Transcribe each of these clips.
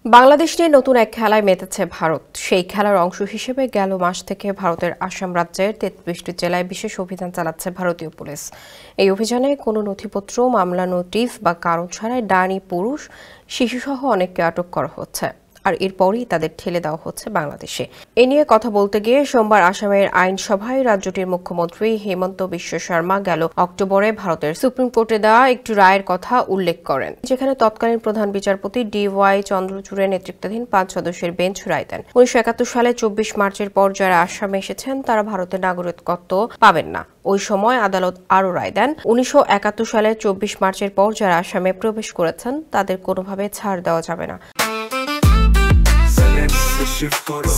বাংলাদেশ নিয়ে নতুন এক খেলায় মেতেছে ভারত। সেই খেলার অংশ হিসেবে গেল মাস থেকে ভারতের আসাম রাজ্যের ৩৩টি জেলায় বিশেষ অভিযান চালাচ্ছে ভারতীয় পুলিশ। এই অভিযানে কোনো নথিপত্র, মামলা, নোটিশ বা কারণ ছাড়াই ডাইনি, পুরুষ, শিশুসহ অনেককে আটক করা হচ্ছে। আর এরপরই তাদের ঠেলে দেওয়া হচ্ছে বাংলাদেশে। এ নিয়ে কথা বলতে গিয়ে সোমবার আসামের আইনসভায় রাজ্যটির মুখ্যমন্ত্রী হেমন্ত বিশ্ব শর্মা গেল অক্টোবরে ভারতের সুপ্রিম কোর্টে দেওয়া একটি রায়ের কথা উল্লেখ করেন, যেখানে তৎকালীন প্রধান বিচারপতি DY চন্দ্রচূড়ের নেতৃত্বাধীন ৫ সদস্যের বেঞ্চ রায় দেন ১৯৭১ সালে ২৪ মার্চের পর যারা আসামে এসেছেন তারা ভারতের নাগরিকত্ব পাবেন না। ওই সময় আদালত আরও রায় দেন ১৯৭১ সালে ২৪ মার্চের পর যারা আসামে প্রবেশ করেছেন তাদের কোনোভাবে ছাড় দেওয়া যাবে না।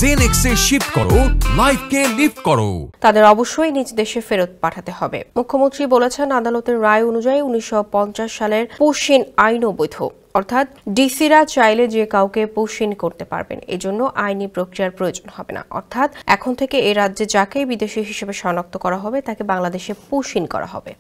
জেনেক্সে শিফট করো, লাইফকে লিফট করো। তাদের অবশ্যই নিজ দেশে ফেরত পাঠাতে হবে। মুখ্যমন্ত্রী বলেছেন, আদালতের রায় অনুযায়ী ১৯৫০ সালের পুশিন আইনও বৈধ, অর্থাৎ ডিসিরা চাইলে যে কাউকে পুশিন করতে পারবেন। এজন্য আইনি প্রক্রিয়ার প্রয়োজন হবে না। অর্থাৎ এখন থেকে এই রাজ্যে যাকেই বিদেশি হিসেবে শনাক্ত করা হবে তাকে বাংলাদেশে পুশিন করা হবে।